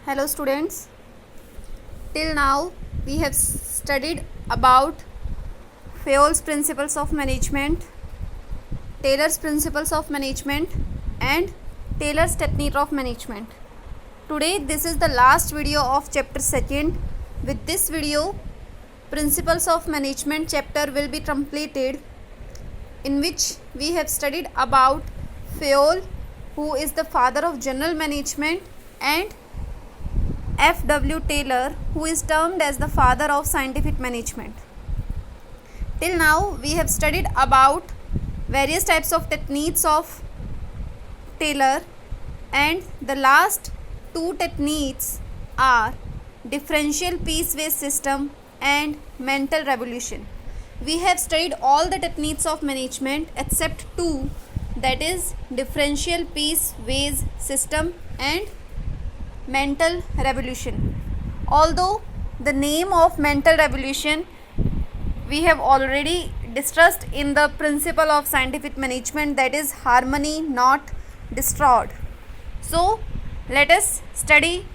Hello students, till now we have studied about Fayol's principles of management, Taylor's principles of management and Taylor's technique of management. Today this is the last video of chapter 2nd. With this video, principles of management chapter will be completed, in which we have studied about Fayol, who is the father of general management, and F.W. Taylor, who is termed as the father of scientific management. Till now we have studied about various types of techniques of Taylor, and the last two techniques are differential piece-based system and mental revolution. We have studied all the techniques of management except two, that is differential piece-based system and mental revolution. Although the name of mental revolution we have already discussed in the principle of scientific management, that is harmony not destroyed. So let us study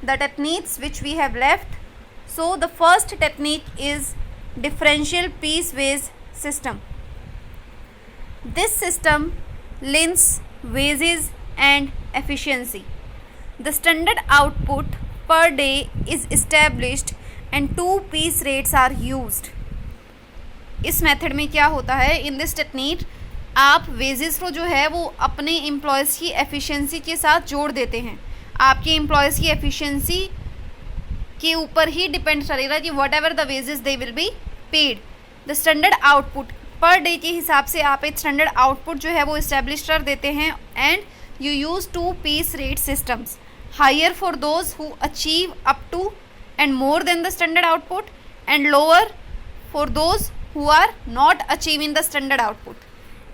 the techniques which we have left. So the first technique is differential piece-based system. This system links wages and efficiency. The standard output per day is established and two piece rates are used. इस method में क्या होता है, in this technique आप wages को जो है वो अपने एम्प्लॉयज़ की एफिशिएंसी के साथ जोड़ देते हैं. आपके एम्प्लॉयज़ की एफिशिएंसी के ऊपर ही डिपेंड करेगा कि what ever the wages they will be paid. The standard output per day के हिसाब से आप एक स्टैंडर्ड आउटपुट जो है वो इस्टेब्लिश कर देते हैं, and you use to piece rate systems. Higher for those who achieve up to and more than the standard output, and lower for those who are not achieving the standard output.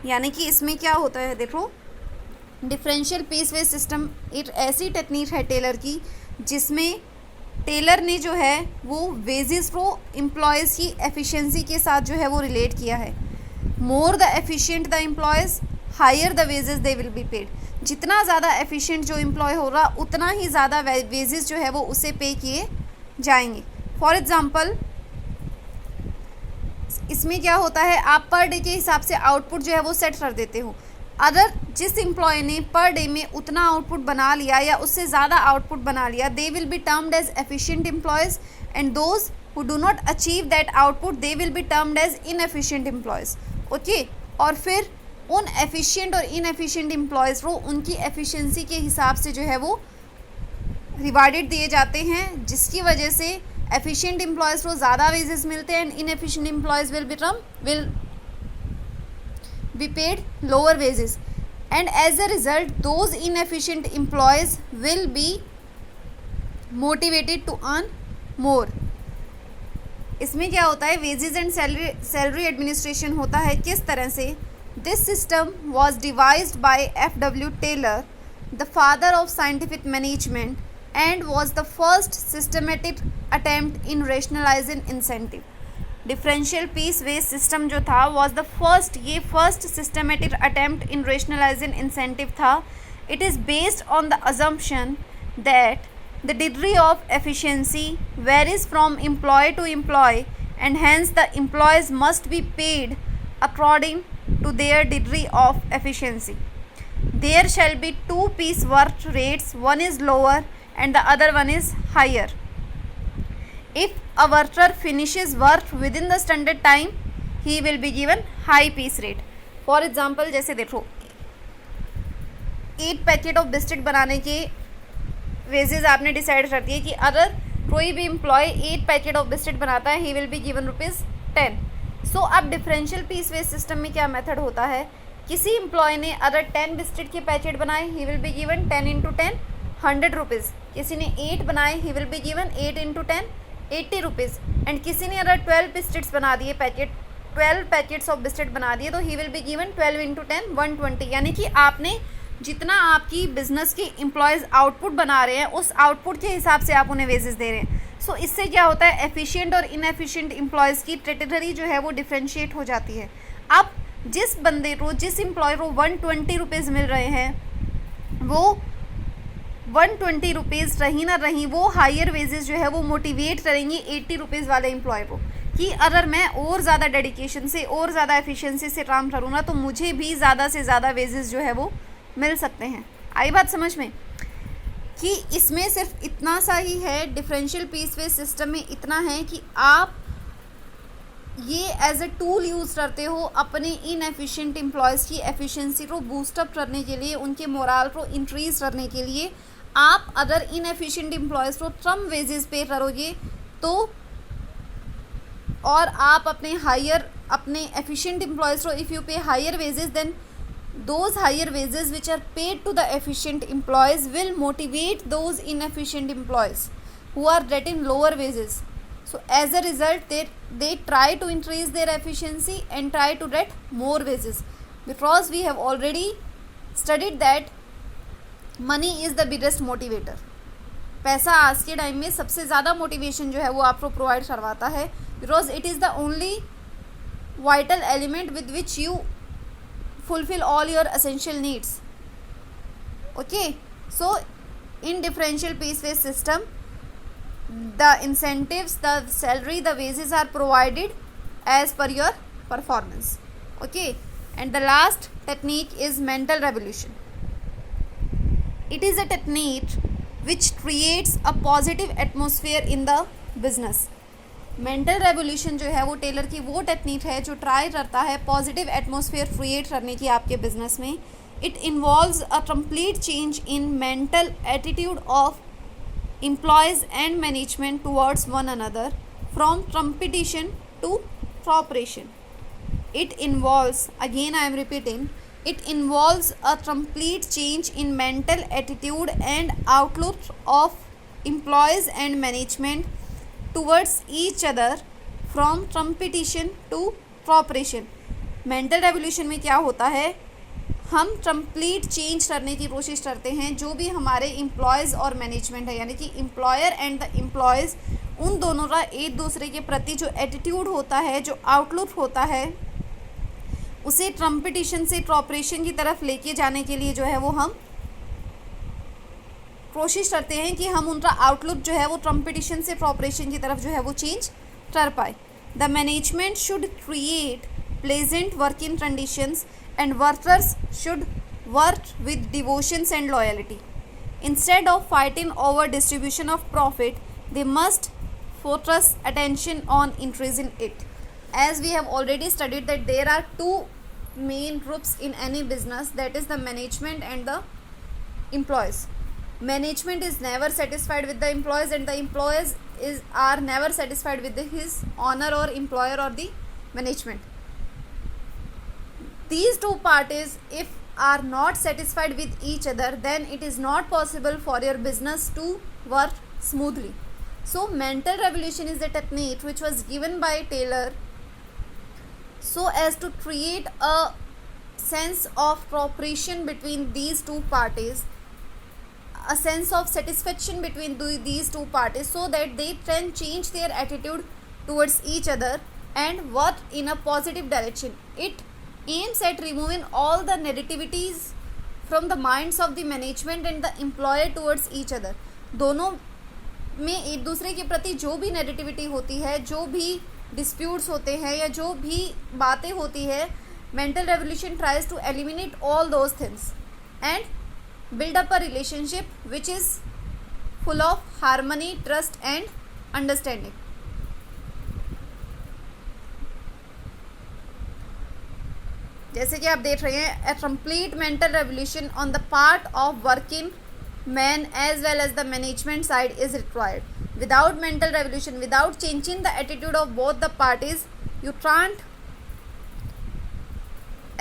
यानी कि इसमें क्या होता है, देखो differential piece based system एक ऐसी technique है टेलर की जिसमें टेलर ने जो है वो वेजेस को एम्प्लॉयज़ की एफिशिएंसी के साथ जो है वो रिलेट किया है. More the efficient the employees, higher the wages they will be paid. जितना ज़्यादा एफिशिएंट जो एम्प्लॉय होगा उतना ही ज़्यादा वेजेस जो है वो उसे पे किए जाएंगे. फॉर एग्ज़ाम्पल इसमें क्या होता है, आप पर डे के हिसाब से आउटपुट जो है वो सेट कर देते हो. अगर जिस एम्प्लॉय ने पर डे में उतना आउटपुट बना लिया या उससे ज़्यादा आउटपुट बना लिया, they will be termed as efficient employees, and those who do not achieve that output they will be termed as inefficient employees. Okay, और फिर उन एफिशिएंट और इनएफिशिएंट एम्प्लॉयज़ को उनकी एफिशिएंसी के हिसाब से जो है वो रिवार्डेड दिए जाते हैं, जिसकी वजह से एफिशिएंट एम्प्लॉयज़ को ज़्यादा वेजेस मिलते हैं, and inefficient employees will be paid lower wages, and as a result those inefficient employees will be motivated to earn more. इसमें क्या होता है, वेजेस एंड सैलरी एडमिनिस्ट्रेशन होता है किस तरह से. This system was devised by F.W. Taylor, the father of scientific management, and was the first systematic attempt in rationalizing incentive. Differential piece-based system जो था was the first systematic attempt in rationalizing incentive था. It is based on the assumption that the degree of efficiency varies from employee to employee, and hence the employees must be paid according to their degree of efficiency. There shall be two piece work rates, one is lower and the other one is higher. If a worker finishes work within the standard time, he will be given high piece rate. For example, जैसे देखो 8 packet of biscuit बनाने के wages आपने decide कर दिए कि अगर कोई भी एम्प्लॉय 8 पैकेट ऑफ बिस्किट बनाता है, ही विल बी गिवन ₹10. सो अब डिफरेंशियल पीस बेस्ड सिस्टम में क्या मेथड होता है, किसी एम्प्लॉय ने अगर 10 बिस्किट के पैकेट बनाए, ही विल बी गिवन 10 × 10 ₹100. किसी ने 8 बनाए, he will be given 8 × 10 ₹80. And किसी ने अगर 12 बिस्किट्स बना दिए, 12 पैकेट्स ऑफ बिस्किट बना दिए, तो ही विल बी गिवन 12 × 10 120. यानी कि आपने जितना आपकी बिजनेस की एम्प्लॉयज़ आउटपुट बना रहे हैं उस आउटपुट के हिसाब से आप उन्हें वेजेस दे रहे हैं. सो इससे क्या होता है, एफिशिएंट और इनएफिशिएंट एम्प्लॉयज़ की कैटेगरी जो है वो डिफ्रेंशिएट हो जाती है. अब जिस बंदे को, जिस एम्प्लॉय को 120 रुपीज़ मिल रहे हैं, वो ₹120 रही ना रही, वो हायर वेजेस जो है वो मोटिवेट करेंगी ₹80 वाले एम्प्लॉय को कि अगर मैं और ज़्यादा डेडिकेशन से और ज़्यादा एफिशिएंसी से काम करूँ ना, तो मुझे भी ज़्यादा से ज़्यादा वेजेस जो है वो मिल सकते हैं। आई बात समझ में कि इसमें सिर्फ इतना सा ही है, डिफरेंशियल पीस वेज सिस्टम में इतना है कि आप ये एज ए टूल यूज़ करते हो अपने इनएफिशिएंट एम्प्लॉयज़ की एफिशिएंसी को बूस्टअप करने के लिए, उनके मोराल को इंक्रीज़ करने के लिए। आप अगर इनएफिशिएंट एम्प्लॉयज़ को कम वेजेस पे करोगे तो, और आप अपने एफिशिएंट एम्प्लॉयज़ को if you pay higher wages, then those higher wages which are paid to the efficient employees will motivate those inefficient employees who are getting lower wages. So as a result, they try to increase their efficiency and try to get more wages, because we have already studied that money is the biggest motivator. पैसा आज के time में सबसे ज़्यादा motivation जो है वो आपको प्रोवाइड करवाता है, because it is the only vital element with which you fulfill all your essential needs. Okay, so in differential piece wage system, the incentives, the salary, the wages are provided as per your performance. Okay, and the last technique is mental revolution. It is a technique which creates a positive atmosphere in the business. Mental revolution जो है वो Taylor की वो technique है जो try करता है positive atmosphere create करने की आपके बिजनेस में. It involves a complete change in mental attitude of employees and management towards one another, from competition to cooperation. It involves, again I am repeating, it involves a complete change in mental attitude and outlook of employees and management towards each other, from competition to cooperation. Mental revolution में क्या होता है, हम complete change करने की कोशिश करते हैं जो भी हमारे एम्प्लॉयज़ और मैनेजमेंट है, यानी कि एम्प्लॉयर एंड द एम्प्लॉयज़, उन दोनों का एक दूसरे के प्रति जो एटीट्यूड होता है, जो आउटलुक होता है, उसे कंपटीशन से कॉपरेशन की तरफ लेके जाने के लिए जो है वो हम कोशिश करते हैं कि हम उनका आउटलुक जो है वो कंपटीशन से कॉपरेशन की तरफ जो है वो चेंज कर पाए. The management should create pleasant working conditions and workers should work with devotions and loyalty. Instead of fighting over distribution of profit, they must focus attention on increasing it. As we have already studied that there are two main groups in any business, that is the management and the employees. Management is never satisfied with the employees and the employees are never satisfied with his owner or employer or the management. These two parties if are not satisfied with each other, then it is not possible for your business to work smoothly. So mental revolution is a technique which was given by Taylor so as to create a sense of cooperation between these two parties, a sense of satisfaction between these two parties, so that they can change their attitude towards each other and work in a positive direction. It aims at removing all the negativities from the minds of the management and the employer towards each other. दोनों में एक दूसरे के प्रति जो भी negativity होती है, जो भी डिस्प्यूट्स होते हैं या जो भी बातें होती है, mental revolution tries to eliminate all those things and build up a relationship which is full of harmony, trust and understanding. जैसे कि आप देख रहे हैं, a complete mental revolution on the part of working men as well as the management side is required. Without mental revolution, without changing the attitude of both the parties, you can't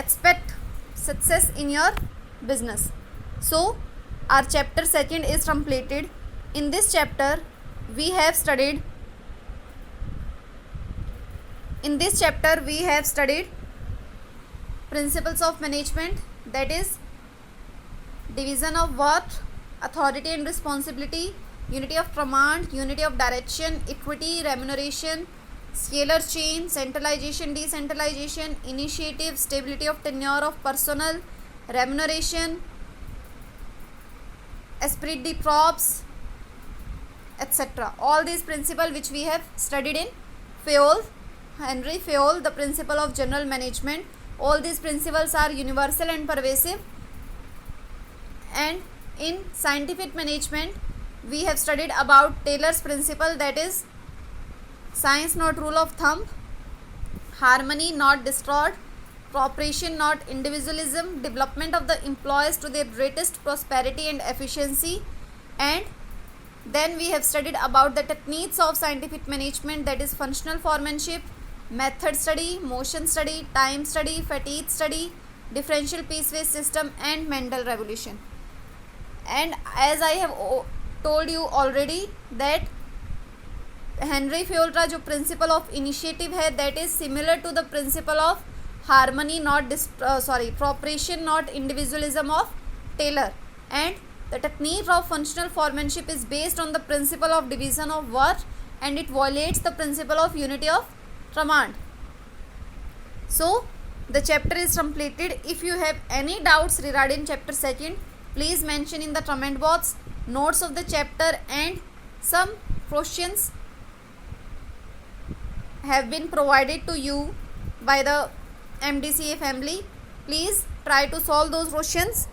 expect success in your business. So our chapter 2 is completed. In this chapter we have studied principles of management, that is division of work, authority and responsibility, unity of command, unity of direction, equity, remuneration, scalar chain, centralization, decentralization, initiative, stability of tenure of personnel, remuneration, esprit de corps, etc. All these principles which we have studied in Fayol, Henry Fayol, the principle of general management. All these principles are universal and pervasive. And in scientific management, we have studied about Taylor's principle, that is science not rule of thumb, harmony not discord, cooperation not individualism, development of the employees to their greatest prosperity and efficiency. And then we have studied about the techniques of scientific management, that is functional foremanship, method study, motion study, time study, fatigue study, differential piecewise system, and Mendel revolution. And as I have told you already that Henri Fayol का जो principle of initiative है that is similar to the principle of harmony not cooperation not individualism of Taylor. And the technique of functional foremanship is based on the principle of division of work and it violates the principle of unity of command. So the chapter is completed. If you have any doubts regarding chapter 2, please mention in the comment box. Notes of the chapter and some questions have been provided to you by the MDCA family. Please try to solve those questions.